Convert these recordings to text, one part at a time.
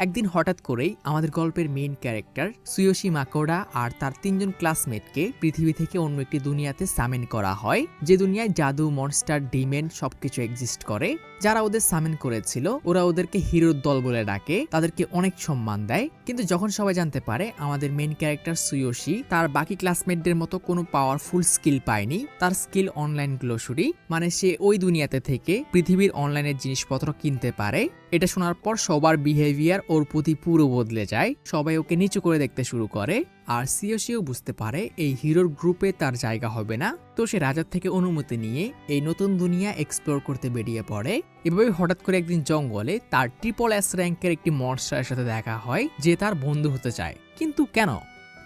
একদিন হঠাৎ করেই আমাদের গল্পের মেইন ক্যারেক্টার সুয়োশি মাকোডা আর তার 3জন ক্লাসমেটকে পৃথিবী থেকে অন্য একটি দুনিয়াতে সামেন করা হয়, যে দুনিয়ায় জাদু, মনস্টার, ডিমেন সবকিছু এক্সিস্ট করে। যারা ওদের সামেন করেছিল ওরা ওদেরকে হিরোর দল বলে ডাকে, তাদেরকে অনেক সম্মান দেয়। কিন্তু যখন সবাই জানতে পারে আমাদের মেইন ক্যারেক্টার সুয়োশি তার বাকি ক্লাসমেটদের মতো কোনো পাওয়ারফুল স্কিল পায়নি, তার স্কিল অনলাইন গ্লোসারি, মানে সে ওই দুনিয়াতে থেকে পৃথিবীর অনলাইনের জিনিসপত্র কিনতে পারে। এটা শোনার পর সবার বিহেভিয়ার ওর প্রতি পুরো বদলে যায়, সবাই ওকে নিচু করে দেখতে শুরু করে। আর সিওশিও বুঝতে পারে এই হিরোর গ্রুপে তার জায়গা হবে না, তো সে রাজার থেকে অনুমতি নিয়ে এই নতুন দুনিয়া এক্সপ্লোর করতে বেরিয়ে পড়ে। এভাবে হঠাৎ করে একদিন জঙ্গলে তার SSS র্যাঙ্কের একটি মনস্টারের সাথে দেখা হয় যে তার বন্ধু হতে চায়। কিন্তু কেন?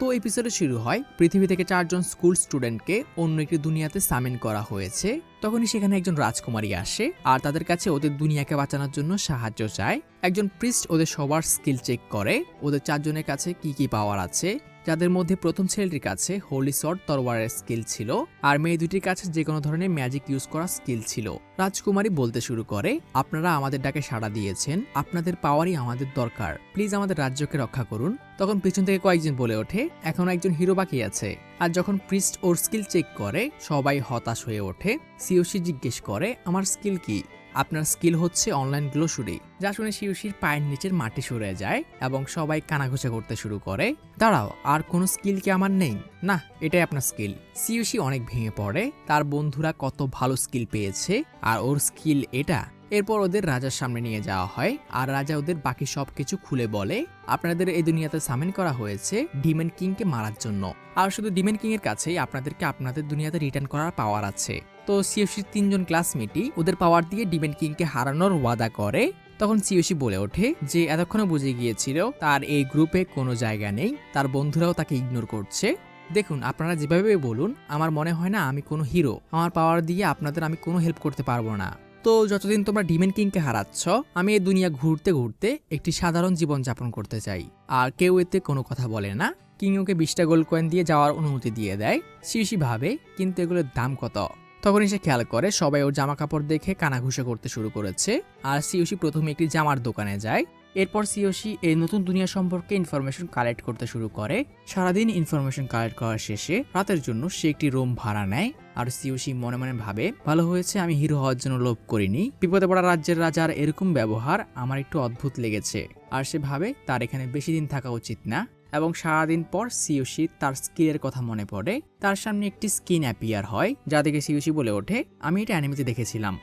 তো এপিসোডে শুরু হয় পৃথিবী থেকে 4জন স্কুল স্টুডেন্টকে অন্য একটি দুনিয়াতে সামিন করা হয়েছে। তখনই সেখানে একজন রাজকুমারী আসে আর তাদের কাছে ওদের দুনিয়াকে বাঁচানোর জন্য সাহায্য চায়। একজন প্রিস্ট ওদের সবার স্কিল চেক করে ওদের 4জনের কাছে কি কি পাওয়ার আছে, যাদের মধ্যে প্রথম ছেলেটির কাছে হোলি সর্ড তরবারের স্কিল ছিল আর মেয়ে দুটির কাছে যে কোনো ধরনের ম্যাজিক ইউজ করার স্কিল ছিল। রাজকুমারী বলতে শুরু করে, আপনারা আমাদের ডাকে সাড়া দিয়েছেন, আপনাদের পাওয়ারই আমাদের দরকার, প্লিজ আমাদের রাজ্যকে রক্ষা করুন। তখন পিছন থেকে কয়েকজন বলে ওঠে, এখনো একজন হিরো বাকি আছে। আর যখন প্রিস্ট ওর স্কিল চেক করে সবাই হতাশ হয়ে ওঠে। সিওশি জিজ্ঞেস করে, আমার স্কিল কি? আপনার স্কিল হচ্ছে অনলাইন গ্লোসারি। যা শুনে সিওশির পায়ের নিচের মাটি সরে যায় এবং সবাই কানাঘুষা করতে শুরু করে। দাঁড়াও, আর কোনো স্কিল কি আমার নেই? না, এটাই আপনার স্কিল। সিওশি অনেক ভেঙে পড়ে, তার বন্ধুরা কত ভালো স্কিল পেয়েছে আর ওর স্কিল এটা। এরপর ওদের রাজার সামনে নিয়ে যাওয়া হয় আর রাজা ওদের বাকি সবকিছু খুলে বলে, আপনাদের এই দুনিয়াতে সামিন করা হয়েছে ডিমেন কিংকে মারার জন্য, আর শুধু ডিমেন কিং এর কাছেই আপনাদেরকে আপনাদের দুনিয়াতে রিটার্ন করার পাওয়ার আছে। তো সিওশির 3জন ক্লাসমেটই ওদের পাওয়ার দিয়ে ডিমেন কিংকে হারানোর ওয়াদা করে। তখন সিওশি বলে ওঠে যে এতক্ষণে বুঝে গিয়েছিল তার এই গ্রুপে কোনো জায়গা নেই, তার বন্ধুরাও তাকে ইগনোর করছে। দেখুন, আপনারা যেভাবে বলুন আমার মনে হয় না আমি কোনো হিরো, আমার পাওয়ার দিয়ে আপনাদের আমি কোনো হেল্প করতে পারবো না। তো যতদিন তোমরা ডিমেন কিংকে হারাচ্ছ আমি এই দুনিয়া ঘুরতে ঘুরতে একটি সাধারণ জীবন যাপন করতে চাই। আর কেউ এতে কোনো কথা বলে না। কিং ওকে 20টা গোল্ড কয়েন দিয়ে যাওয়ার অনুমতি দিয়ে দেয়। সিওশি ভাবে, কিন্তু এগুলোর দাম কত? তখনই সে খেয়াল করে সবাই ওর জামা কাপড় দেখে কানাঘুষা করতে শুরু করেছে। আর সিওশি প্রথমে একটি জামার দোকানে যায়। এরপর সিওশি এই নতুন দুনিয়া সম্পর্কে ইনফরমেশন কালেক্ট করতে শুরু করে। সারাদিন ইনফরমেশন কালেক্ট করার শেষে রাতের জন্য সে একটি রুম ভাড়া নেয়। আর সিওশি মনে মনে ভাবে, ভালো হয়েছে আমি হিরো হওয়ার জন্য লোভ করিনি, বিপদে পড়া রাজ্যের রাজার এরকম ব্যবহার আমার একটু অদ্ভুত লেগেছে। আর সে ভাবে তার এখানে বেশি দিন থাকা উচিত না। এবং সারাদিন পর সিওশি তার স্কিলের কথা মনে পড়ে। তার সামনে একটি স্কিন অ্যাপিয়ার হয়, যা দেখে সিওশি বলে ওঠে, আমি এটা অ্যানিমেতে দেখেছিলাম।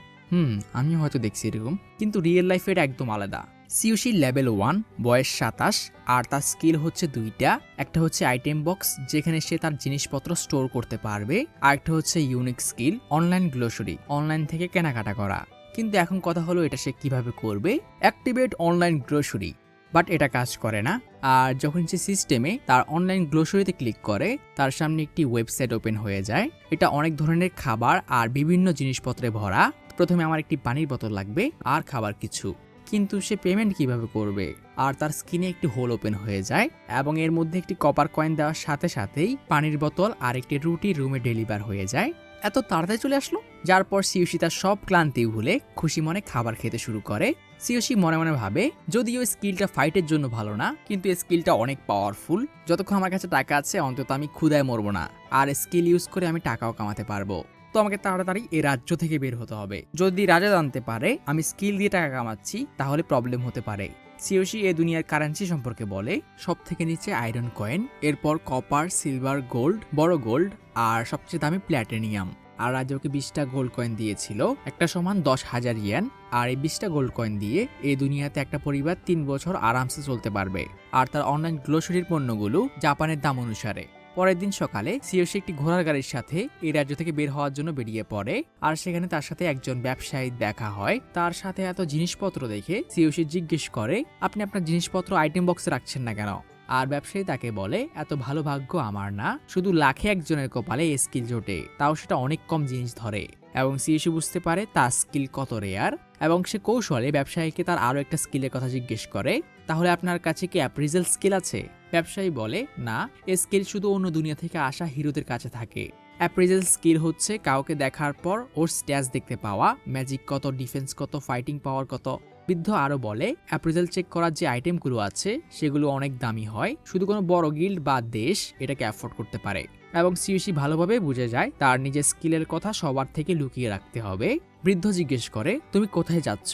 আমিও হয়তো দেখছি এরকম, কিন্তু রিয়েল লাইফে এটা একদম আলাদা। সিওশি লেভেল 1, বয়স 27, আর তার স্কিল হচ্ছে 2টা। একটা হচ্ছে আইটেম বক্স, যেখানে সে তার জিনিসপত্র স্টোর করতে পারবে, আর একটা হচ্ছে unique skill online glossary, online থেকে কেনাকাটা করা। কিন্তু এখন কথা হলো এটা সে কিভাবে করবে। অ্যাক্টিভেট অনলাইন গ্লোসারি, বাট এটা কাজ করে না। আর যখন সে সিস্টেমে তার অনলাইন গ্লোসারিতে ক্লিক করে তার সামনে একটি ওয়েবসাইট ওপেন হয়ে যায়। এটা অনেক ধরনের খাবার আর বিভিন্ন জিনিসপত্রে ভরা। প্রথমে আমার একটি পানির বোতল লাগবে আর খাবার কিছু, কিন্তু সে পেমেন্ট কিভাবে করবে? আর তার স্ক্রিনে একটি হোল ওপেন হয়ে যায় এবং এর মধ্যে একটি কপার কয়েন দেওয়ার সাথে সাথেই পানির বোতল আর একটি রুটি রুমে ডেলিভার হয়ে যায়। এত তাড়াতাড়ি চলে আসলো। যার পর সিওশি তার সব ক্লান্তি ভুলে খুশি মনে খাবার খেতে শুরু করে। সিওশি মনে মনে ভাবে, যদিও স্কিলটা ফাইটের জন্য ভালো না, কিন্তু এই স্কিলটা অনেক পাওয়ারফুল। যতক্ষণ আমার কাছে টাকা আছে অন্তত আমি ক্ষুধায় মরবো না, আর স্কিল ইউজ করে আমি টাকাও কামাতে পারবো। তো আমাকে তাড়াতাড়ি এই রাজ্য থেকে বের হতে হবে। যদি রাজা জানতে পারে আমি স্কিল দিয়ে টাকা কামাচ্ছি তাহলে প্রবলেম হতে পারে। সিওশি এই দুনিয়ার কারেন্সি সম্পর্কে বলে, সব থেকে নিচে আয়রন কয়েন, এরপর কপার, সিলভার, গোল্ড, বড় গোল্ড, আর সবচেয়ে দামি প্ল্যাটিনিয়াম। আর রাজা ওকে 20টা গোল্ড কয়েন দিয়েছিল, একটা সমান 10,000 ইয়েন। আর এই 20টা গোল্ড কয়েন দিয়ে এই দুনিয়াতে একটা পরিবার 3 বছর আরামসে চলতে পারবে। আর তার অনলাইন গ্লোসারির পণ্যগুলো জাপানের দাম অনুসারে। পরের দিন সকালে সিওশি একটি ঘোড়ার গাড়ির সাথে এই রাজ্য থেকে বের হওয়ার জন্য বেরিয়ে পড়ে। আর সেখানে তার সাথে একজন ব্যবসায়ী দেখা হয়। তার সাথে এত জিনিসপত্র দেখে সিওশি জিজ্ঞেস করে, আপনি আপনার জিনিসপত্র আইটেম বক্সে রাখছেন না কেন? আর ব্যবসায়ী তাকে বলে, এত ভালো ভাগ্য আমার না, শুধু লাখে একজনের কপালে এই স্কিল জোটে, তাও সেটা অনেক কম জিনিস ধরে। এবং সিওশি বুঝতে পারে তার স্কিল কত রেয়ার, এবং সে কৌশলে ব্যবসায়ীকে তার আরো একটা স্কিলের কথা জিজ্ঞেস করে, তাহলে আপনার কাছে কি অ্যাপ্রিজাল স্কিল আছে? ব্যবসায়ী বলে, না, এই স্কিল শুধু অন্য দুনিয়া থেকে আসা হিরোদের কাছে থাকে। অ্যাপ্রেজাল স্কিল হচ্ছে কাউকে দেখার পর ওর স্ট্যাটস দেখতে পাওয়া, ম্যাজিক কত, ডিফেন্স কত, ফাইটিং পাওয়ার কত, বৃদ্ধ আরও বলে অ্যাপ্রেজাল চেক করার যে আইটেমগুলো আছে সেগুলো অনেক দামি হয়, শুধু কোনো বড় গিল্ড বা দেশ এটাকে অ্যাফোর্ড করতে পারে। এবং সিওসি ভালোভাবে বুঝে যায় তার নিজের স্কিলের কথা সবার থেকে লুকিয়ে রাখতে হবে। বৃদ্ধ জিজ্ঞেস করে, তুমি কোথায় যাচ্ছ?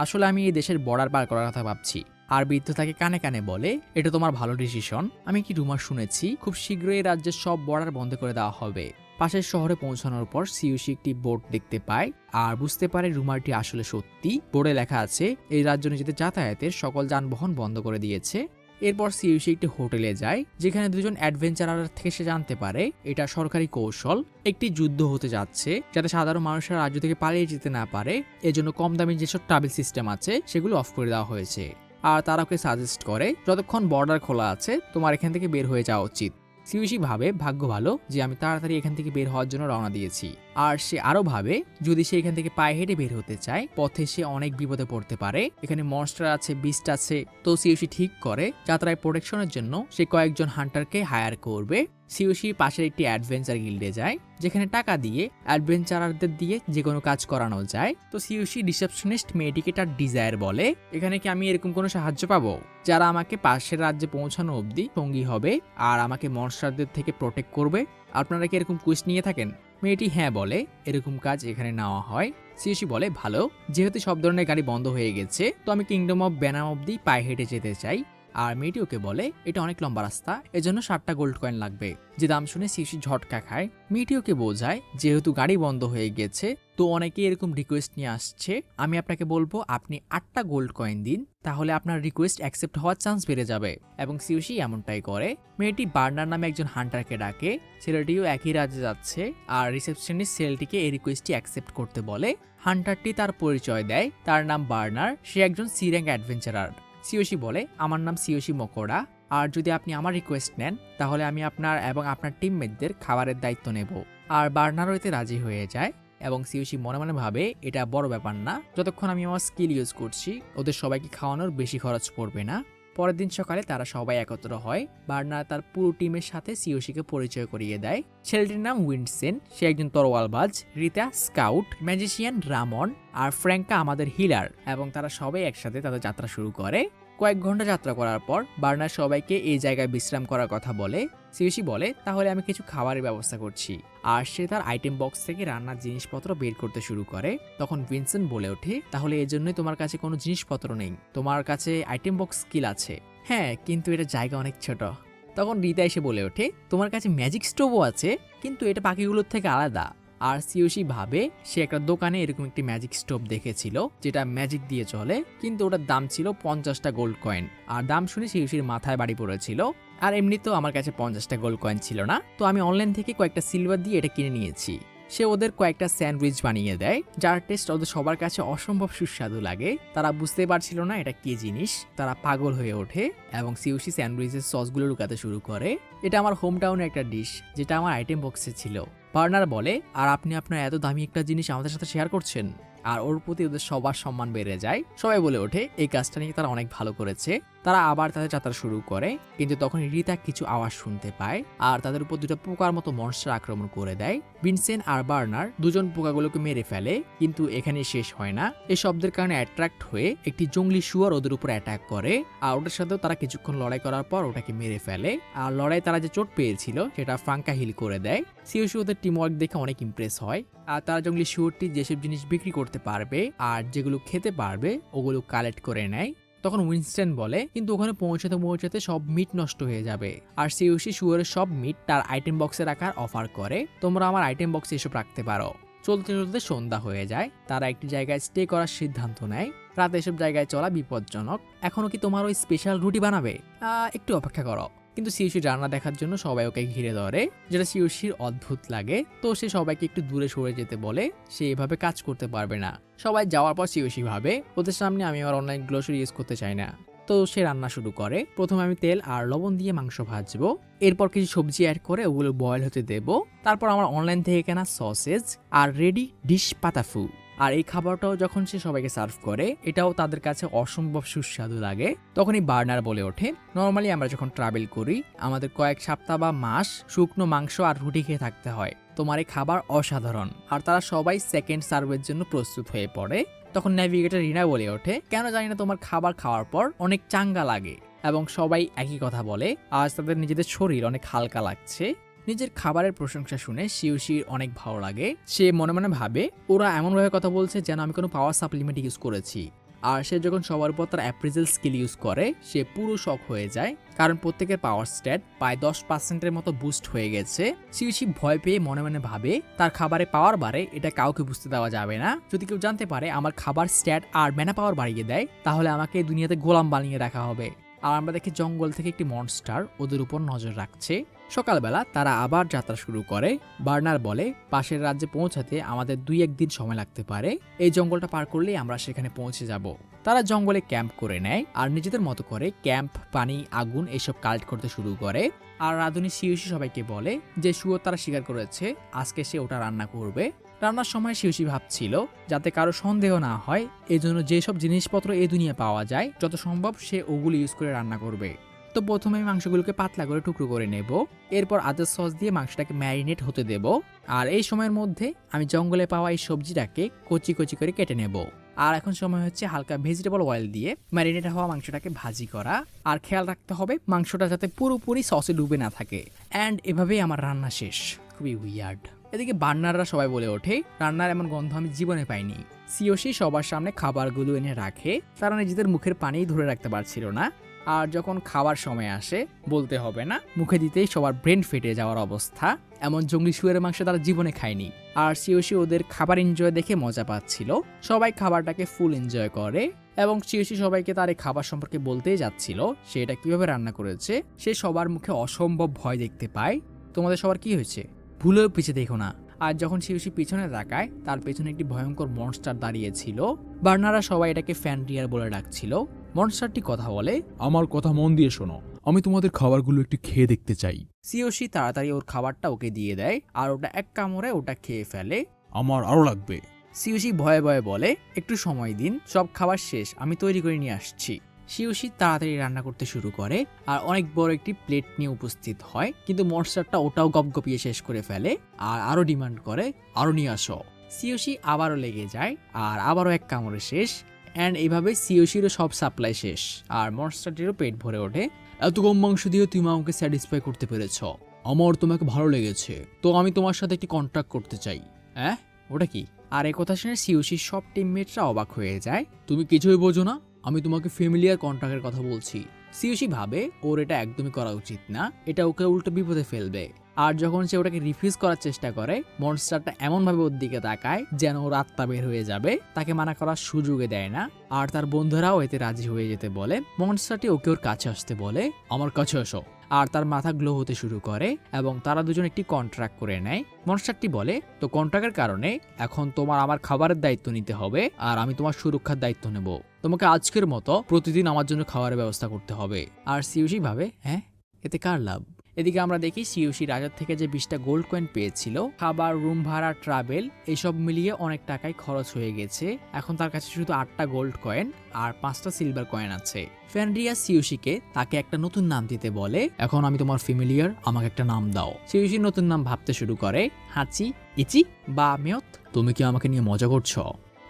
আসলে আমি এই দেশের বর্ডার পার করার কথা ভাবছি। আর বৃদ্ধ তাকে কানে কানে বলে, এটা তোমার ভালো ডিসিশন। আমি কি রুমার শুনেছি খুব শীঘ্রই রাজ্যের সব বর্ডার বন্ধ করে দেওয়া হবে। পাশের শহরে পৌঁছানোর পর সিওসি একটি বোর্ড দেখতে পায় আর বুঝতে পারে রুমারটি আসলে সত্যি। বোর্ডে লেখা আছে এই রাজ্য নিজেদের যাতায়াতের সকল যানবাহন বন্ধ করে দিয়েছে। এরপর সিওসি একটি হোটেলে যায় যেখানে দুজন অ্যাডভেঞ্চারার থেকে সে জানতে পারে এটা সরকারি কৌশল, একটি যুদ্ধ হতে যাচ্ছে যাতে সাধারণ মানুষেরা রাজ্য থেকে পালিয়ে যেতে না পারে। এজন্য কম দামি যেসব ট্রাভেল সিস্টেম আছে সেগুলো অফ করে দেওয়া হয়েছে। আর তারা ওকে সাজেস্ট করে যতক্ষণ বর্ডার খোলা আছে তোমার এখান থেকে বের হয়ে যাওয়া উচিত। সিওসি ভাবে ভাগ্য ভালো যে আমি তাড়াতাড়ি এখান থেকে বের হওয়ার জন্য রওনা দিয়েছি। আর সে আরো ভাবে যদি সে এখান থেকে পায়ে হেঁটে বের হতে চায় পথে সে অনেক বিপদে পড়তে পারে, এখানে মনস্টার আছে, বিস্ট আছে। তো সিওসি ঠিক করে যাত্রায় প্রোটেকশনের জন্য সে কয়েকজন হান্টারকে হায়ার করবে। সিওসি পাশের একটি অ্যাডভেঞ্চার গিল্ডে যায় যেখানে টাকা দিয়ে অ্যাডভেঞ্চারারদের দিয়ে যে কোনো কাজ করানো যায়। তো সিওসি রিসেপশনিস্ট মেয়েটিকে তার ডিজায়ার বলে, এখানে কি আমি এরকম কোনো সাহায্য পাবো যারা আমাকে পাশের রাজ্যে পৌঁছানো অবধি সঙ্গী হবে আর আমাকে মনস্টারদের থেকে প্রোটেক্ট করবে? আপনারা কি এরকম কুইজ নিয়ে থাকেন? মেয়েটি হ্যাঁ বলে, এরকম কাজ এখানে নেওয়া হয়। সিওসি বলে, ভালো, যেহেতু সব ধরনের গাড়ি বন্ধ হয়ে গেছে তো আমি কিংডম অফ ব্যানাম অবধি পায়ে হেঁটে যেতে চাই। আর মেয়েটি ওকে বলে এটা অনেক লম্বা রাস্তা, এজন্য 7টা গোল্ড কয়েন লাগবে। যে দাম শুনে সিওসি ঝটকা খায়। মেয়েটি ওকে বোঝায় যেহেতু গাড়ি বন্ধ হয়ে গেছে তো অনেকেই এরকম রিকোয়েস্ট নিয়ে আসছে, আমি আপনাকে বলবো আপনি 8টা গোল্ড কয়েন দিন, তাহলে আপনার রিকোয়েস্ট অ্যাকসেপ্ট হওয়ার চান্স বেড়ে যাবে। এবং সিওসি এমনটাই করে। মেয়েটি বার্নার নামে একজন হান্টারকে ডাকে, ছেলেটিও একই রাজ্যে যাচ্ছে আর রিসেপশনিস্ট ছেলেটিকে এই রিকোয়েস্টটি অ্যাকসেপ্ট করতে বলে। হান্টারটি তার পরিচয় দেয়, তার নাম বার্নার, সে একজন সি র্যাঙ্ক অ্যাডভেঞ্চারার। সিওসি বলে, আমার নাম সিওসি মকোড়া, আর যদি আপনি আমার রিকোয়েস্ট নেন তাহলে আমি আপনার এবং আপনার টিমমেটদের খাবারের দায়িত্ব নেব। আর বার্নারও এতে রাজি হয়ে যায় এবং সিওসি মনে মনে ভাবে এটা বড় ব্যাপার না, যতক্ষণ আমি আমার স্কিল ইউজ করছি ওদের সবাইকে খাওয়ানোর বেশি খরচ পড়বে না। পরের দিন সকালে তারা সবাই একত্র হয়। বার্নার তার পুরো টিমের সাথে সিওসিকে পরিচয় করিয়ে দেয়। ছেলেটির নাম উইন্ডসেন, সে একজন তরোয়ালবাজ, রিতা স্কাউট, ম্যাজিশিয়ান রামন আর ফ্র্যাঙ্কা আমাদের হিলার, এবং তারা সবাই একসাথে তাদের যাত্রা শুরু করে। কয়েক ঘন্টা যাত্রা করার পর বার্নার সবাইকে এই জায়গায় বিশ্রাম করার কথা বলে। সিওসি বলে, তাহলে আমি কিছু খাবারের ব্যবস্থা করছি। আর সে তার আইটেম বক্স থেকে রান্নার জিনিসপত্র বের করতে শুরু করে। তখন ভিনসেন্ট বলে ওঠে, তাহলে এজন্যই তোমার কাছে কোনো জিনিসপত্র নেই, তোমার কাছে আইটেম বক্স স্কিল আছে। হ্যাঁ, কিন্তু এটা জায়গা অনেক ছোট। তখন রিতা এসে বলে ওঠে, তোমার কাছে ম্যাজিক স্টোভও আছে, কিন্তু এটা বাকিগুলোর থেকে আলাদা। আর সিওসি ভাবে সে একটা দোকানে এরকম একটি ম্যাজিক স্টোভ দেখেছিল যেটা ম্যাজিক দিয়ে চলে, কিন্তু ওটার দাম ছিল 50টা গোল্ড কয়েন। আর দাম শুনে সিওসির মাথায় বাড়ি পড়েছিল। আর এমনিতেও আমার কাছে 50টা গোল্ড কয়েন ছিল না, তো আমি অনলাইন থেকে কয়েকটা সিলভার দিয়ে এটা কিনে নিয়েছি। সে ওদের কয়েকটা স্যান্ডউইচ বানিয়ে দেয় যার টেস্ট ওদের সবার কাছে অসম্ভব সুস্বাদু লাগে। তারা বুঝতে পারছিল না এটা কি জিনিস, তারা পাগল হয়ে ওঠে এবং সিওসি স্যান্ডউইচের সসগুলো লুকাতে শুরু করে। এটা আমার হোম টাউনের একটা ডিশ যেটা আমার আইটেম বক্সে ছিল। বার্নার বলে, আর আপনি আপনার এত দামি একটা জিনিস আমাদের সাথে শেয়ার করছেন? আর ওর প্রতি ওদের সবার সম্মান বেড়ে যায়। সবাই বলে ওঠে এই কাজটা নিয়ে তারা অনেক ভালো করেছে। তারা আবার তাদের যাত্রা শুরু করে, কিন্তু তখন রিতা কিছু আওয়াজ শুনতে পায় আর তাদের উপর দুটো পোকার মতো মনস্টার আক্রমণ করে দেয়। ভিনসেন্ট আর বার্নার দুজন পোকাগুলোকে মেরে ফেলে, কিন্তু এখানে শেষ হয় না। এই শব্দের কারণে অ্যাট্রাক্ট হয়ে একটি জঙ্গলি শুয়োর ওদের উপর অ্যাটাক করে আর ওটার সাথেও তারা কিছুক্ষণ লড়াই করার পর ওটাকে মেরে ফেলে। আর লড়াই তারা যে চোট পেয়েছিল সেটা ফ্রাঙ্কা হিল করে দেয়। সিওসি ওদের টিমওয়ার্ক দেখে অনেক ইমপ্রেস হয়। আর তারা জঙ্গলি শুয়োরটি যেসব জিনিস বিক্রি করতে পারবে আর যেগুলো খেতে পারবে ওগুলো কালেক্ট করে নেয়। তখন উইনস্টন বলে, কিন্তু ওখানে পৌঁছাতে পৌঁছাতে সব মিট নষ্ট হয়ে যাবে। আর সিওসি শুয়োরের সব মিট তার আইটেম বক্সে রাখার অফার করে, তোমরা আমার আইটেম বক্সে এসব রাখতে পারো। চলতে চলতে সন্ধ্যা হয়ে যায়। তারা একটি জায়গায় স্টে করার সিদ্ধান্ত নেয়। রাতে এসব জায়গায় চলা বিপজ্জনক। এখনো কি তোমার ওই স্পেশাল রুটি বানাবে? একটু অপেক্ষা করো। কিন্তু সিওসির রান্না দেখার জন্য সবাই ওকে ঘিরে ধরে, যেটা সিওসির অদ্ভুত লাগে। তো সে সবাইকে একটু দূরে সরে যেতে বলে, সে এভাবে কাজ করতে পারবে না। সবাই যাওয়ার পর সিওসি ভাবে ওদের সামনে আমি আমার অনলাইন গ্লোসারি ইউজ করতে চাই না। তো সে রান্না শুরু করে। প্রথমে আমি তেল আর লবণ দিয়ে মাংস ভাজবো, এরপর কিছু সবজি অ্যাড করে ওগুলো বয়েল হতে দেব। তারপর আমার অনলাইন থেকে কেনা সসেজ আর রেডি ডিশ পাতাফু। আর এই খাবারটাও যখন সে সবাইকে সার্ভ করে এটাও তাদের কাছে অসম্ভব সুস্বাদু লাগে। তখনই বার্নার বলে ওঠে, নর্মালি আমরা যখন ট্রাভেল করি আমাদের কয়েক সপ্তাহ বা মাস শুকনো মাংস আর রুটি খেয়ে থাকতে হয়, তোমার এই খাবার অসাধারণ। আর তারা সবাই সেকেন্ড সার্ভের জন্য প্রস্তুত হয়ে পড়ে। তখন নেভিগেটর রিনা বলে ওঠে, কেন জানি না তোমার খাবার খাওয়ার পর অনেক চাঙ্গা লাগে। এবং সবাই একই কথা বলে, আজ তাদের নিজেদের শরীর অনেক হালকা লাগছে। নিজের খাবারের প্রশংসা শুনে শিউশির অনেক ভালো লাগে। সে মনে মনে ভাবে, ওরা এমনভাবে কথা বলছে যেন আমি কোনো পাওয়ার সাপ্লিমেন্ট ইউজ করেছি। আর সে যখন সবার উপর তার অ্যাপ্রিজেল স্কিল ইউজ করে, সে পুরো শক হয়ে যায়, কারণ প্রত্যেকের পাওয়ার স্ট্যাট প্রায় 10%-এর মতো বুস্ট হয়ে গেছে। শিউশি ভয় পেয়ে মনে মনে ভাবে, তার খাবারে পাওয়ার বাড়ে এটা কাউকে বুঝতে দেওয়া যাবে না। যদি কেউ জানতে পারে আমার খাবার স্ট্যাট আর ম্যানা পাওয়ার বাড়িয়ে দেয়, তাহলে আমাকে এই দুনিয়াতে গোলাম বানিয়ে রাখা হবে। আর আমরা দেখি জঙ্গল থেকে একটি মনস্টার ওদের উপর নজর রাখছে। সকালবেলা তারা আবার যাত্রা শুরু করে। বার্নার বলে, পাশের রাজ্যে পৌঁছাতে আমাদের 2-1 দিন সময় লাগতে পারে। এই জঙ্গলটা পার করলেই আমরা সেখানে পৌঁছে যাব। তারা জঙ্গলে ক্যাম্প করে নেয় আর নিজেদের মতো করে ক্যাম্প, পানি, আগুন এসব কালেক্ট করতে শুরু করে। আর রাধুনী শিউশি সবাইকে বলে যে শুয়োর তারা শিকার করেছে, আজকে সে ওটা রান্না করবে। রান্নার সময় শিউশি ভাবছিল যাতে কারো সন্দেহ না হয়, এজন্য যেসব জিনিসপত্র এই দুনিয়া পাওয়া যায় যত সম্ভব সে ওগুলো ইউজ করে রান্না করবে। তো প্রথমে মাংসগুলোকে পাতলা করে টুকরো করে নেব, এরপর আদার সস দিয়ে মাংসটাকে ম্যারিনেট হতে দেব। আর এই সময়ের মধ্যে আমি জঙ্গলে পাওয়া এই সবজিটাকে কচি কচি করে কেটে নেব। আর এখন সময় হচ্ছে হালকা ভেজিটেবল অয়েল দিয়ে ম্যারিনেট হওয়া মাংসটাকে ভাজি করা। আর খেয়াল রাখতে হবে মাংসটা যাতে পুরোপুরি সসে ডুবে না থাকে। অ্যান্ড এভাবেই আমার রান্না শেষ। খুবই উইয়ার্ড। এদিকে বার্নাররা সবাই বলে ওঠে, রান্নার এমন গন্ধ আমি জীবনে পাইনি। সিওশি সবার সামনে খাবারগুলো এনে রাখে, তারা নিজেদের মুখের পানি ধরে রাখতে পারছিল না। আর যখন খাবার সময় আসে, বলতে হবে না, মুখে দিতেই সবার ব্রেন ফেটে যাওয়ার অবস্থা। এমন জঙ্গলি শুয়োরের মাংস তারা জীবনে খায়নি। আর সিওশি ওদের খাবার এনজয় দেখে মজা পাচ্ছিল। সবাই খাবারটাকে ফুল এনজয় করে এবং সিওশি সবাইকে তার এই খাবার সম্পর্কে বলতেই যাচ্ছিল সে এটা কিভাবে রান্না করেছে। সে সবার মুখে অসম্ভব ভয় দেখতে পায়। তোমাদের সবার কি হয়েছে? ভুলেও পিছিয়ে দেখো না। আর যখন শিউশি পিছনে তাকায়, তার পেছনে একটি ভয়ঙ্কর মনস্টার দাঁড়িয়েছিল। বার্নাররা সবাই এটাকে ফ্যান্ড্রিয়ার বলে ডাকছিল। মনস্টারটি কথা বলে, আমার কথা মন দিয়ে শোনো, আমি তোমাদের খাবারগুলো একটু খেয়ে দেখতে চাই। সিওশি তাড়াতাড়ি ওর খাবারটা ওকে দিয়ে দেয় আর ওটা এক কামড়ে ওটা খেয়ে ফেলে। আমার আরো লাগবে। সিওশি ভয়ে ভয়ে বলে, একটু সময় দিন, সব খাবার শেষ, আমি তৈরি করে নিয়ে আসছি। শিউশি তাড়াতাড়ি রান্না করতে শুরু করে আর অনেক বড় একটি প্লেট নিয়ে উপস্থিত হয়, কিন্তু মনস্টারটা ওটাও গপগপিয়ে শেষ করে ফেলে আর আরো ডিমান্ড করে, আরো নিয়ে আসো। সিওশি আবারও লেগে যায় আর আবারও এক কামড়ে শেষ। অ্যান্ড এইভাবে সিওশিরও সব সাপ্লাই শেষ আর মনস্টারটিরও পেট ভরে ওঠে। এত কম মাংস দিয়ে তুমি আমাকে স্যাটিসফাই করতে পেরেছ, আমার তোমাকে ভালো লেগেছে, তো আমি তোমার সাথে একটি কন্ট্রাক্ট করতে চাই। হ্যাঁ, ওটা কি? আর এই কথা শুনে সিওশির সব টিমমেটরা অবাক হয়ে যায়। তুমি কিছুই বোঝো না, আমি তোমাকে ফ্যামিলিয়ার কন্ট্রাক্টের কথা বলছি। সিওশি ভাবে ওর এটা একদমই করা উচিত না, এটা ওকে উল্টো বিপদে ফেলবে। আর যখন সে ওটাকে রিফিউজ করার চেষ্টা করে, মনস্টারটা এমনভাবে ওর দিকে তাকায় যেন ওর আত্মা বের হয়ে যাবে। তাকে মানা করার সুযোগে দেয় না আর তার বন্ধুরাও এতে রাজি হয়ে যেতে বলে। মনস্টারটি ওকে ওর কাছে আসতে বলে, আমার কাছে আসো। আর তার মাথা গ্লো হতে শুরু করে এবং তারা দুজন একটি কন্ট্রাক্ট করে নেয়। মনস্টারটি বলে, তো কন্ট্রাক্টের কারণে এখন তোমার আমার খাবারের দায়িত্ব নিতে হবে আর আমি তোমার সুরক্ষার দায়িত্ব নেব। তোমাকে আজকের মতো প্রতিদিন আমার জন্য খাবারের ব্যবস্থা করতে হবে। আর সিওশি ভাবে, হ্যাঁ, এতে কার লাভ? এদিকে আমরা দেখি সিওশি রাজার থেকে যে 20টা গোল্ড কয়েন পেয়েছিল, খাবার, রুম ভাড়া, ট্রাভেল এসব মিলিয়ে অনেক টাকাই খরচ হয়ে গেছে। এখন তার কাছে শুধু 8টা গোল্ড কয়েন আর 5টা সিলভার কয়েন আছে। ফ্যান্ড্রিয়া সিওশিকে তাকে একটা নতুন নাম দিতে বলে, এখন আমি তোমার ফ্যামিলিয়ার, আমাকে একটা নাম দাও। সিওশি নতুন নাম ভাবতে শুরু করে, হাচি, ইচি বা মেয়ত। তুমি কি আমাকে নিয়ে মজা করছো?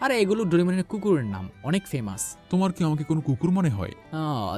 আরে এগুলো ডোরেমনের কুকুরের নাম, অনেক ফেমাস। তোমার কি আমাকে কোনো কুকুর মনে হয়?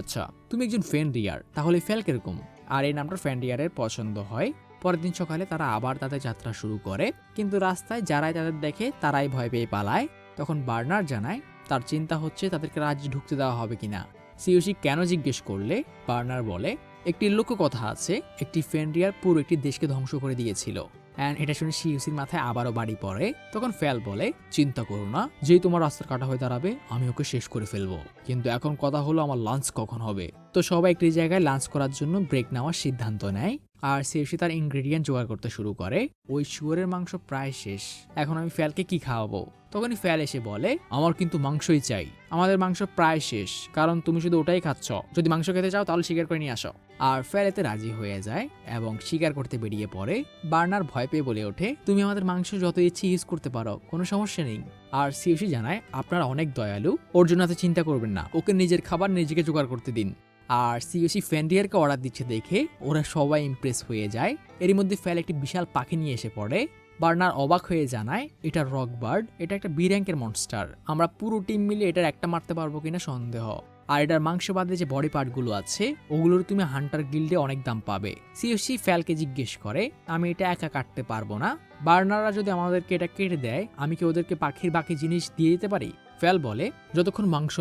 আচ্ছা, তুমি একজন ফ্যান্ড্রিয়ার, তাহলে ফেল কিরকম? আর এই নামটা ফ্যান্ড্রিয়ারের পছন্দ হয়। পরের দিন সকালে তারা আবার তাদের যাত্রা শুরু করে, কিন্তু রাস্তায় যারাই তাদের দেখে তারাই ভয় পেয়ে পালায়। তখন বার্নার জানায় তার চিন্তা হচ্ছে তাদেরকে রাজ্যে ঢুকতে দেওয়া হবে কিনা। সিওশি কেন জিজ্ঞেস করলে বার্নার বলে, একটি লোককথা আছে, একটি ফ্যান্ড্রিয়ার পুরো একটি দেশকে ধ্বংস করে দিয়েছিল। অ্যান্ড এটা শুনে সিওশির মাথায় আবারও বাড়ি পড়ে। তখন ফ্যাল বলে, চিন্তা করো না, যেই তোমার রাস্তার কাটা হয়ে দাঁড়াবে আমি ওকে শেষ করে ফেলবো, কিন্তু এখন কথা হলো আমার লাঞ্চ কখন হবে। তো সবাই একটি জায়গায় লাঞ্চ করার জন্য ব্রেক নেওয়ার সিদ্ধান্ত নেয় আর সিওশি তার ইনগ্রেডিয়েন্ট জোগাড় করতে শুরু করে। ওই শুয়োরের মাংস প্রায় শেষ, এখন আমি ফ্যালকে কি খাওয়াবো? তখনই ফ্যাল এসে বলে, আমার কিন্তু মাংসই চাই, আমাদের মাংস প্রায় শেষ, কারণ তুমি শুধু ওটাই খাচ্ছ, যদি মাংস খেতে চাও তাহলে শিকার করে নিয়ে আসো। আর ফ্যাল এতে রাজি হয়ে যায় এবং শিকার করতে বেরিয়ে পড়ে। বার্নার ভয় পেয়ে বলে ওঠে, তুমি আমাদের মাংস যত ইচ্ছে ইউজ করতে পারো, কোনো সমস্যা নেই। আর সিওশি জানায়, আপনারা অনেক দয়ালু, ওর জন্য এত চিন্তা করবেন না, ওকে নিজের খাবার নিজেকে জোগাড় করতে দিন। আর সিওশি ফ্যান্ড্রিয়ারকে অর্ডার দিচ্ছে দেখে ওরা সবাই ইমপ্রেস হয়ে যায়। এর মধ্যে ফ্যাল একটি বিশাল পাখি নিয়ে এসে পড়ে। বার্নার অবাক হয়ে জানায় এটা রকবার্ড, এটা একটা বি র্যাঙ্কের মনস্টার। আমরা পুরো টিম মিলে এটার একটা মারতে পারবো কিনা সন্দেহ। আর এটার মাংস বাদে যে বডি পার্টগুলো আছে ওগুলোর তুমি হান্টার গিল্ডে অনেক দাম পাবে। সিওসি ফ্যালকে জিজ্ঞেস করে আমি এটা একা কাটতে পারবো না, বার্নাররা যদি আমাদেরকে এটা কেটে দেয় আমি কি ওদেরকে পাখির বাকি জিনিস দিয়ে দিতে পারি? ফ্যাল বলে যতক্ষণ মাংস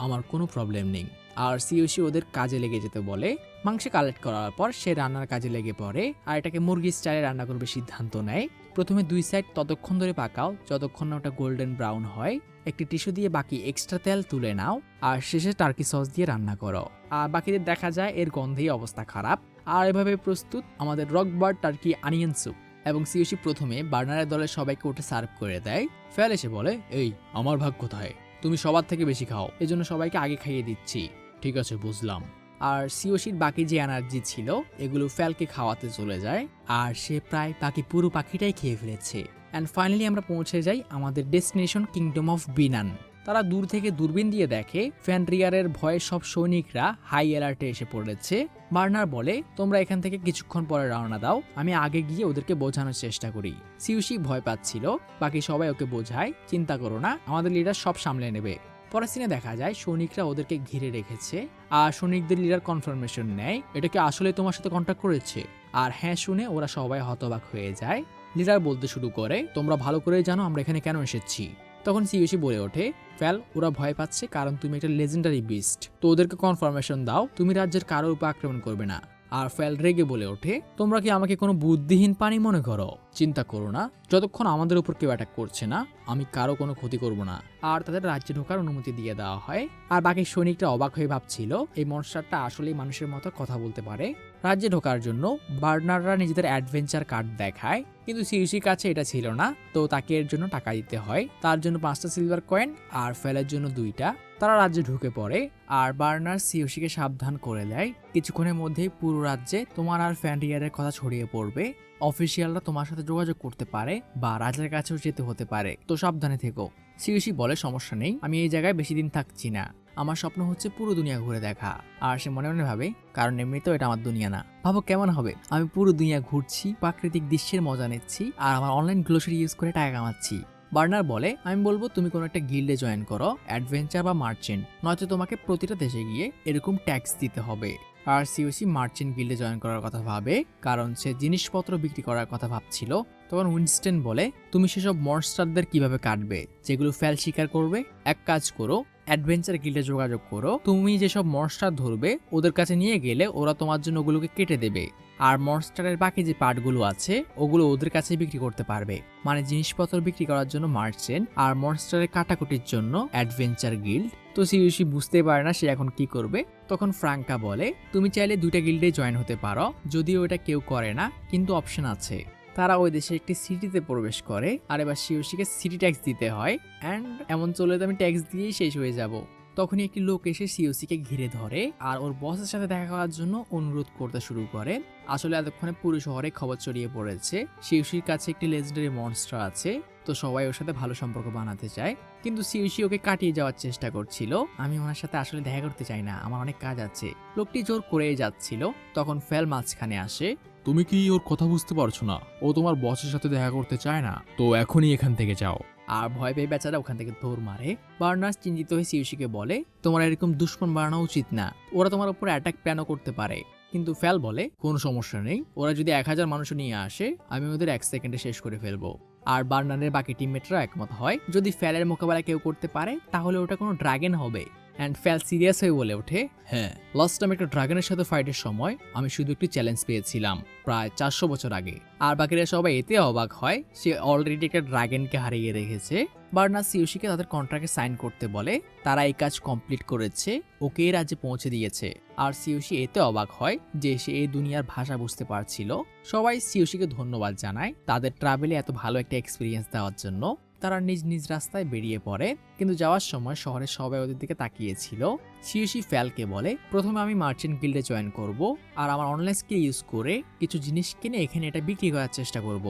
আমার কোনো প্রবলেম নেই। আর সিওসি ওদের কাজে লেগে যেতে বলে। মাংস কালেক্ট করার পর সে রান্নার কাজে লেগে পড়ে আর এটাকে মুরগি স্টাইলে রান্না করবে সিদ্ধান্ত নেয়। প্রথমে 2 সাইড ততক্ষণ ধরে পাকাও যতক্ষণ না ওটা গোল্ডেন ব্রাউন হয়। একটি টিস্যু দিয়ে বাকি এক্সট্রা তেল তুলে নাও আর শেষে টার্কি সস দিয়ে রান্না করো। আর বাকিদের দেখা যায় এর গন্ধেই অবস্থা খারাপ। আর এভাবে প্রস্তুত আমাদের রকবার্ড টার্কি অনিয়ন স্যুপ। এবং সিওসি প্রথমে বার্নারের দলের সবাইকে ওটা সার্ভ করে দেয়। ফ্যাল এসে বলে এই আমার ভাগ কোথায়, তুমি সবার থেকে বেশি খাও, এজন্য সবাইকে আগে খাইয়ে দিচ্ছি। ঠিক আছে বুঝলাম। আর সিওসির বাকি যে এনার্জি ছিল এগুলো ফ্যালকে খাওয়াতে চলে যায় আর সে প্রায় বাকি পুরো পাখিটাই খেয়ে ফেলেছে। অ্যান্ড ফাইনালি আমরা পৌঁছে যাই আমাদের ডেস্টিনেশন কিংডম অফ বিনান। তারা দূর থেকে দূরবীন দিয়ে দেখে ফ্যানরিয়ারের ভয়ে সব সৈনিকরা হাই অ্যালার্টে এসে পড়েছে। বার্নার বলে তোমরা এখান থেকে কিছুক্ষণ পরে রওনা দাও, আমি আগে গিয়ে ওদেরকে বোঝানোর চেষ্টা করি। সিউসি ভয় পাচ্ছিল, বাকি সবাই ওকে বোঝায় চিন্তা করো না, আমাদের লিডার সব সামলে নেবে। পরের সিনে দেখা যায় সৈনিকরা ওদেরকে ঘিরে রেখেছে আর সৈনিকদের লিডার কনফার্মেশন নেয় এটা কি আসলে তোমার সাথে কন্ট্যাক্ট করেছে। আর হ্যাঁ শুনে ওরা সবাই হতবাক হয়ে যায়। লিডার বলতে শুরু করে তোমরা ভালো করে জানো আমরা এখানে কেন এসেছি। তখন সিওসি বলে ওঠে ফ্যাল ওরা ভয় পাচ্ছে কারণ তুমি একটা লেজেন্ডারি বিস্ট, তো ওদেরকে কনফার্মেশন দাও তুমি রাজ্যের কারোর উপর আক্রমণ করবে না। আর ফ্যাল রেগে বলে ওঠে তোমরা কি আমাকে কোনো বুদ্ধিহীন প্রাণী মনে করো? চিন্তা করো না, যতক্ষণ আমাদের উপর কেউ অ্যাটাক করছে না আমি কারো কোনো ক্ষতি করব না। আর তাদের রাজ্যে ঢোকার অনুমতি দিয়ে দেওয়া হয়। আর বাকি সৈনিকরা অবাক হয়ে ভাবছিল এই মনস্টারটা আসলেই মানুষের মতো কথা বলতে পারে। রাজ্যে ঢোকার জন্য বার্নাররা নিজেদের অ্যাডভেঞ্চার কার্ড দেখায়, কিন্তু সিউসির কাছে এটা ছিল না, তো তাকে এর জন্য টাকা দিতে হয়। তার জন্য 5টা সিলভার কয়েন আর ফেলের জন্য 2টা। তারা রাজ্যে ঢুকে পড়ে আর বার্নার সিওসিকে সাবধান করে দেয় কিছুক্ষণের মধ্যেই পুরো রাজ্যে তোমার আর ফ্যান্ডিয়ারের কথা ছড়িয়ে পড়বে। অফিসিয়ালরা তোমার সাথে যোগাযোগ করতে পারে বা রাজার কাছেও যেতে হতে পারে, তো সাবধানে থেকো। সিওসি বলে সমস্যা নেই, আমি এই জায়গায় বেশি দিন থাকছি না, আমার স্বপ্ন হচ্ছে পুরো দুনিয়া ঘুরে দেখা। আর সে মনে মনে ভাবে কারণ এমনিতেও এটা আমার দুনিয়া না, ভাবো কেমন হবে আমি পুরো দুনিয়া ঘুরছি, প্রাকৃতিক দৃশ্যের মজা নিচ্ছি আর আমার অনলাইন গ্লোসারি ইউজ করে টাকা কামাচ্ছি। বার্নার বলে আমি বলবো তুমি কোনো একটা গিল্ডে জয়েন করো, অ্যাডভেঞ্চার বা মার্চেন্ট, নয়তো তোমাকে প্রতিটা দেশে গিয়ে এরকম ট্যাক্স দিতে হবে। আর সিওসি মার্চেন্ট গিল্ডে জয়েন করার কথা ভাবে কারণ সে জিনিসপত্র বিক্রি করার কথা ভাবছিল। তখন উইনস্টন বলে তুমি সেসব মনস্টারদের কিভাবে কাটবে যেগুলো ফ্যাল শিকার করবে? এক কাজ করো, অ্যাডভেঞ্চার গিল্ডে যোগাযোগ করো, তুমি যেসব মনস্টার ধরবে ওদের কাছে নিয়ে গেলে ওরা তোমার জন্য ওগুলোকে কেটে দেবে আর মনস্টারের বাকি যে পার্টগুলো আছে ওগুলো ওদের কাছে বিক্রি করতে পারবে। মানে জিনিসপত্র বিক্রি করার জন্য মার্চেন্ট আর মনস্টারের কাটাকুটির জন্য অ্যাডভেঞ্চার গিল্ড। তো সিউসি বুঝতে পারে না সে এখন কি করবে। তখন ফ্রাঙ্কা বলে তুমি চাইলে 2টা গিল্ডে জয়েন হতে পারো, যদিও এটা কেউ করে না কিন্তু অপশন আছে। তারা ওই দেশে একটি সিটিতে প্রবেশ করে আর এবার সিওসিকে সিটি ট্যাক্স দিতে হয়। অ্যান্ড এমন চলে তো আমি ট্যাক্স দিয়েই শেষ হয়ে যাব। তখনই একটি লোক এসে সিওসিকে ঘিরে ধরে আর ওর বসের সাথে দেখা করার জন্য অনুরোধ করতে শুরু করে। আসলে এতক্ষণে পুরো শহরে খবর ছড়িয়ে পড়েছে সিওসির কাছে একটি লেজেন্ডারি মনস্টার আছে, তো সবাই ওর সাথে ভালো সম্পর্ক বানাতে চায়। কিন্তু সিওসি ওকে কাটিয়ে যাওয়ার চেষ্টা করছিল, আমি ওনার সাথে আসলে দেখা করতে চাই না, আমার অনেক কাজ আছে। লোকটি জোর করেই যাচ্ছিল, তখন ফ্যাল মাঝখানে আসে। তুমি কি ওর কথা বুঝতে পারছো না? ও তোমার বসের সাথে দেখা করতে চায় না, তো এখনই এখান থেকে যাও। আর ভয় পেয়ে বেচারা ওখান থেকে দৌড় মারে। বার্নার্স চিন্তিত হয়ে সিউসিকে বলে তোমার এরকম দুশ্মন বানানো উচিত না, ওরা তোমার উপর অ্যাটাক প্ল্যানও করতে পারে। কিন্তু ফ্যাল বলে কোনো সমস্যা নেই, ওরা যদি 1000 মানুষ নিয়ে আসে আমি ওদের 1 সেকেন্ডে শেষ করে ফেলবো। আর বার্নারের বাকি টিমমেটরা একমত হয় যদি ফ্যালের মোকাবেলা কেউ করতে পারে তাহলে ওটা কোনো ড্রাগন হবে। অ্যান্ড ফ্যাল সিরিয়াস হয়ে বলে ওঠে হ্যাঁ, লাস্ট টাইম একটা ড্রাগনের সাথে ফাইটের সময় আমি শুধু একটি চ্যালেঞ্জ পেয়েছিলাম প্রায় 400 বছর আগে। আর বাকিরা সবাই এতে অবাক হয় সে অলরেডি একটা ড্রাগনকে হারিয়ে রেখেছে। বার্নার সিওসিকে তাদের কন্ট্রাক্টে সাইন করতে বলে, তারা এই কাজ কমপ্লিট করেছে, ওকে এই রাজ্যে পৌঁছে দিয়েছে। আর সিওসি এতে অবাক হয় যে সে এই দুনিয়ার ভাষা বুঝতে পারছিল। সবাই সিওসিকে ধন্যবাদ জানায় তাদের ট্রাভেলে এত ভালো একটা এক্সপিরিয়েন্স দেওয়ার জন্য। তারা নিজ নিজ রাস্তায় বেরিয়ে পড়ে, কিন্তু যাওয়ার সময় শহরের সবাই ওদের দিকে তাকিয়েছিল। সিওসি ফ্যালকে বলে প্রথমে আমি মার্চেন্ট গিল্ডে জয়েন করব আর আমার অনলাইন স্কিল ইউজ করে কিছু জিনিস কিনে এখানে এটা বিক্রি করার চেষ্টা করব।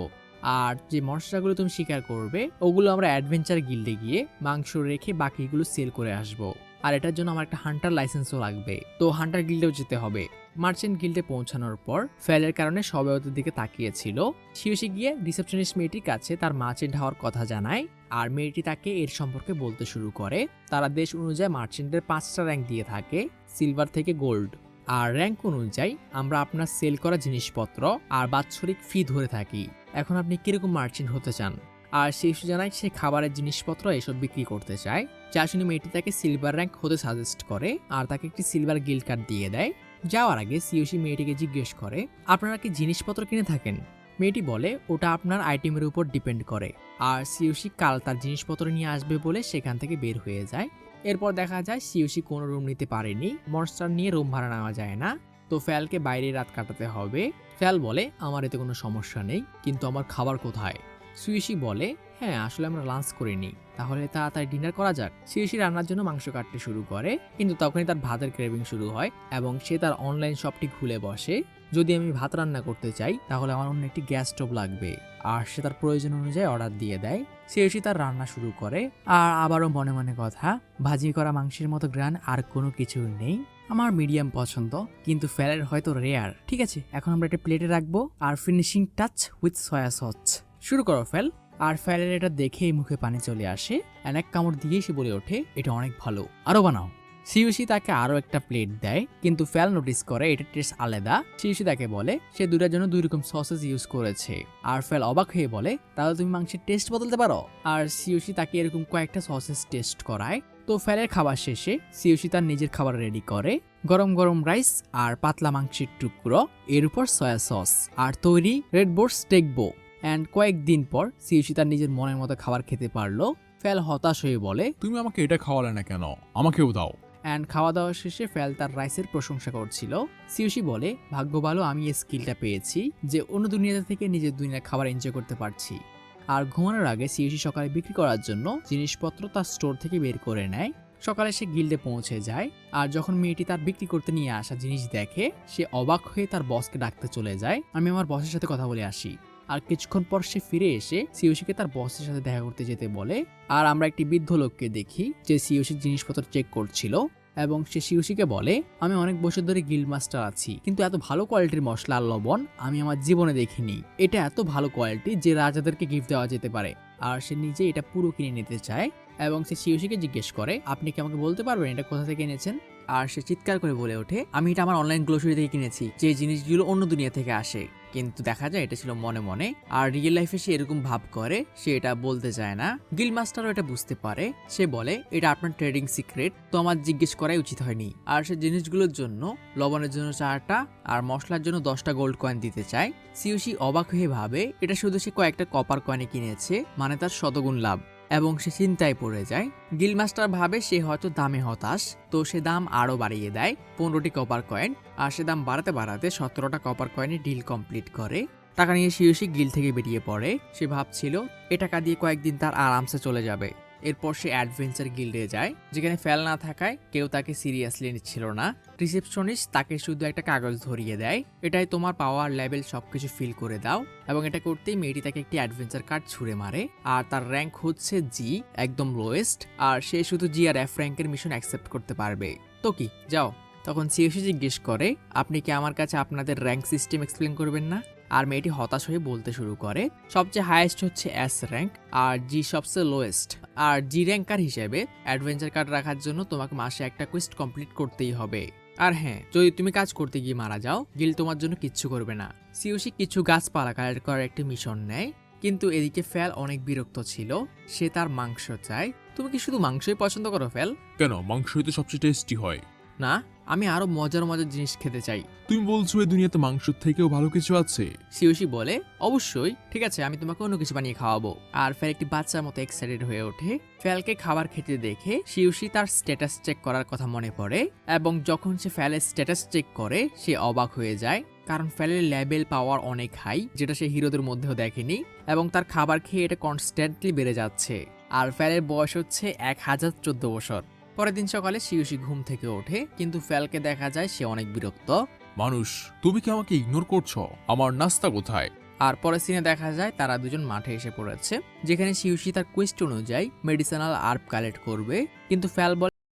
আর যে মনস্টারগুলো তুমি শিকার করবে ওগুলো আমরা অ্যাডভেঞ্চার গিল্ডে গিয়ে মাংস রেখে বাকিগুলো সেল করে আসব। আর এটার জন্য আমার একটা হান্টার লাইসেন্সও লাগবে। তো হান্টার গিল্ডেও যেতে হবে। মার্চেন্ট গিল্ডে পৌঁছানোর পর ফেলের কারণে সবাই ওদের দিকে তাকিয়েছিল। সিওসি গিয়ে রিসেপশনিস্ট মেয়েটির কাছে তার মার্চেন্ট হওয়ার কথা জানায়, আর মেয়েটি তাকে এর সম্পর্কে বলতে শুরু করে। তারা দেশ অনুযায়ী মার্চেন্টের 5টা র্যাঙ্ক দিয়ে থাকে, সিলভার থেকে গোল্ড। আর র্যাঙ্ক অনুযায়ী আমরা আপনার সেল করা জিনিসপত্র আর বাৎসরিক ফি ধরে থাকি। এখন আপনি কিরকম মার্চেন্ট হতে চান? আর শিশু জানায় সে খাবারের জিনিসপত্র এসব বিক্রি করতে চায়। যা শুনে মেয়েটি তাকে সিলভার র্যাঙ্ক হতে সাজেস্ট করে আর তাকে একটি সিলভার গিল্ড কার্ড দিয়ে দেয়। যাওয়ার আগে সিওসি মেয়েটিকে জিজ্ঞেস করে, আপনারা কি জিনিসপত্র কিনে থাকেন? মেয়েটি বলে, ওটা আপনার আইটেমের উপর ডিপেন্ড করে। আর সিওসি কাল তার জিনিসপত্র নিয়ে আসবে বলে সেখান থেকে বের হয়ে যায়। এরপর দেখা যায় সিওসি কোনো রুম নিতে পারেনি, মনস্টার নিয়ে রুম ভাড়া নেওয়া যায় না। তো ফ্যালকে বাইরে রাত কাটাতে হবে। ফ্যাল বলে, আমার এতে কোনো সমস্যা নেই, কিন্তু আমার খাবার কোথায়? সিওসি বলে, হ্যাঁ আসলে আমরা লাঞ্চ করিনি, তাহলে তাড়াতাড়ি ডিনার করা যাক। সিওসি রান্নার জন্য মাংস কাটতে শুরু করে, কিন্তু তখনই তার ভাতের ক্রেভিং শুরু হয় এবং সে তার অনলাইন শপটি খুলে বসে। যদি আমি ভাত রান্না করতে চাই তাহলে আমার অন্য একটি গ্যাস স্টোভ লাগবে, আর সে তার প্রয়োজন অনুযায়ী অর্ডার দিয়ে দেয়। সিওসি তার রান্না শুরু করে, আর আবারও মনে মনে কথা, ভাজি করা মাংসের মতো গ্রান আর কোনো কিছু নেই। আমার মিডিয়াম পছন্দ, কিন্তু ফ্যালের হয়তো রেয়ার। ঠিক আছে, এখন আমরা এটা প্লেটে রাখবো, আর finishing touch with soya sauce. শুরু করো ফ্যাল। আর ফ্যালের এটা দেখেই মুখে পানি চলে আসে। এক কামড় দিয়ে সে বলে ওঠে, এটা অনেক ভালো, আরো বানাও। সিওসি তাকে আরো একটা প্লেট দেয়, কিন্তু ফ্যাল নোটিস করে এটা টেস্ট আলাদা। সিওসি তাকে বলে সে দুটার জন্য 2 রকম সসেস ইউজ করেছে। আর ফ্যাল অবাক হয়ে বলে, তাহলে তুমি মাংসের টেস্ট বদলাতে পারো? আর সিওসি তাকে এরকম কয়েকটা সসেস টেস্ট করায়। তো ফ্যালের খাবার শেষে সিওসি তার নিজের খাবার রেডি করে। গরম গরম রাইস আর পাতলা মাংসের টুকরো, এর উপর সয়া সস, আর তৈরি রেড বোর্ড স্টেক বো। অ্যান্ড কয়েকদিন পর সিওসি তার নিজের মনের মতো খাবার খেতে পারলো। ফ্যাল হতাশ হয়ে বলে, তুমি আমাকে এটা খাওয়ালে না কেন? আমাকেও দাও। অ্যান্ড খাওয়া দাওয়া শেষে ফ্যাল তার রাইসের প্রশংসা করছিল। সিওসি বলে, ভাগ্য ভালো আমি এই স্কিলটা পেয়েছি যে অন্য দুনিয়াতে থেকে নিজের দুনিয়ার খাবার এনজয় করতে পারছি। আর ঘুমানোর আগে সিওসি সকালে বিক্রি করার জন্য জিনিসপত্র তার স্টোর থেকে বের করে নেয়। সকালে সে গিল্ডে পৌঁছে যায়, আর যখন মেয়েটি তার বিক্রি করতে নিয়ে আসা জিনিস দেখে সে অবাক হয়ে তার বসকে ডাকতে চলে যায়, আমি আমার বসের সাথে কথা বলে আসি। আর কিছুক্ষণ পর সে ফিরে এসে সিওসিকে তার বসের সাথে দেখা করতে যেতে বলে। আর আমরা একটি বৃদ্ধ লোককে দেখি যে সিওসির জিনিসপত্র চেক করছিল, এবং সে সিওসিকে বলে, আমি অনেক বছর ধরে গিল্ড মাস্টার আছি, কিন্তু এত ভালো কোয়ালিটির মশলা আর লবণ আমি আমার জীবনে দেখিনি। এটা এত ভালো কোয়ালিটি যে রাজাদেরকে গিফট দেওয়া যেতে পারে। আর সে নিজে এটা পুরো কিনে নিতে চায়, এবং সে সিওসিকে জিজ্ঞেস করে, আপনি কি আমাকে বলতে পারবেন এটা কোথা থেকে এনেছেন? আর সে চিৎকার করে বলে ওঠে, আমি এটা আমার অনলাইন গ্লোসারি থেকে কিনেছি, যে জিনিসগুলো অন্য দুনিয়া থেকে আসে। কিন্তু দেখা যায় এটা ছিল মনে মনে, আর রিয়েল লাইফে সে এরকম ভাব করে, সে এটা বলতে চায় না। গিল্ড মাস্টারও এটা বুঝতে পারে। সে বলে, এটা আপনার ট্রেডিং সিক্রেট, তো আমার জিজ্ঞেস করাই উচিত হয়নি। আর সে জিনিসগুলোর জন্য লবণের জন্য 4টা আর মশলার জন্য 10টা গোল্ড কয়েন দিতে চায়। সিওসি অবাক হয়ে ভাবে এটা শুধু সে কয়েকটা কপার কয়েনে কিনেছে, মানে তার শতগুণ লাভ, এবং সে চিন্তায় পড়ে যায়। গিল্ড মাস্টার ভাবে সে হয়তো দামে হতাশ, তো সে দাম আরো বাড়িয়ে দেয় 15টি কপার কয়েন। আর সে দাম বাড়াতে বাড়াতে 17টা কপার কয়েনে ডিল কমপ্লিট করে। টাকা নিয়ে সিওসি গিল্ড থেকে বেরিয়ে পড়ে। সে ভাবছিল এ টাকা দিয়ে কয়েকদিন তার আরামসে চলে যাবে। এরপর সে অ্যাডভেঞ্চার গিল্ডে যায়, যেখানে ফ্যাল না থাকায় কেউ তাকে সিরিয়াসলি নিচ্ছিল না। রিসেপশনিস্ট তাকে শুধু একটা কাগজ ধরিয়ে দেয়, এটাই তোমার পাওয়ার লেভেল, সবকিছু ফিল করে দাও। এবং এটা করতেই মেয়েটি তাকে একটি অ্যাডভেঞ্চার কার্ড ছুঁড়ে মারে, আর তার র্যাঙ্ক হচ্ছে জি, একদম লোয়েস্ট। আর সে শুধু জি আর এফ র্যাঙ্কের মিশন অ্যাকসেপ্ট করতে পারবে। তো কি, যাও। তখন সিওসি জিজ্ঞেস করে, আপনি কি আমার কাছে আপনাদের র্যাঙ্ক সিস্টেম এক্সপ্লেন করবেন না? আর মেয়েটি হতাশ হয়ে বলতে শুরু করে, সবচেয়ে হাইয়েস্ট হচ্ছে এস র্যাঙ্ক, আর জি সবচেয়ে লোয়েস্ট। আর জি র্যাঙ্কার হিসেবে অ্যাডভেঞ্চার কার্ড রাখার জন্য তোমাকে মাসে একটা কোয়েস্ট কমপ্লিট করতেই হবে। আর হ্যাঁ, যদি তুমি কাজ করতে গিয়ে মারা যাও, গিল্ড তোমার জন্য কিচ্ছু করবে না। সিওসি কিছু গাছপালা কালেক্ট করার একটি মিশন নেয়, কিন্তু এদিকে ফ্যাল অনেক বিরক্ত ছিল। সে তার মাংস চায়। তুমি কি শুধু মাংসই পছন্দ করো ফ্যাল? কেন, মাংসই তো সবচেয়ে টেস্টি হয়। না, আমি আরো মজার মজার জিনিস খেতে চাই। তুমি বলছো এই দুনিয়াতে মাংসের থেকেও ভালো কিছু আছে? সিওসি বলে, অবশ্যই, ঠিক আছে, আমি তোমাকে অন্য কিছু বানিয়ে খাওয়াবো। আর ফ্যাল একটি বাচ্চার মতো এক্সাইটেড হয়ে ওঠে। ফ্যালকে খাবার খেতে দেখে সিওসি তার স্ট্যাটাস চেক করার কথা মনে পড়ে, এবং যখন সে ফ্যালের স্ট্যাটাস চেক করে সে অবাক হয়ে যায়, কারণ ফ্যালের লেভেল পাওয়ার অনেক হাই, যেটা সে হিরোদের মধ্যেও দেখেনি, এবং তার খাবার খেয়ে এটা কনস্ট্যান্টলি বেড়ে যাচ্ছে। আর ফ্যালের বয়স হচ্ছে 1014 বছর। পরের দিন সকালে সিওসি ঘুম থেকে ওঠে, কিন্তু ফ্যালকে দেখা যায় সে অনেক বিরক্ত। মানুষ, তুমি কি আমাকে ইগনোর করছো? আমার নাস্তা কোথায়? আর পরের সিনে দেখা যায় তারা দুজন মাঠে এসে পড়েছে, যেখানে সিওসি তার কোয়েস্ট অনুযায়ী মেডিসিনাল আর্ব কালেক্ট করবে, কিন্তু ফ্যাল বলে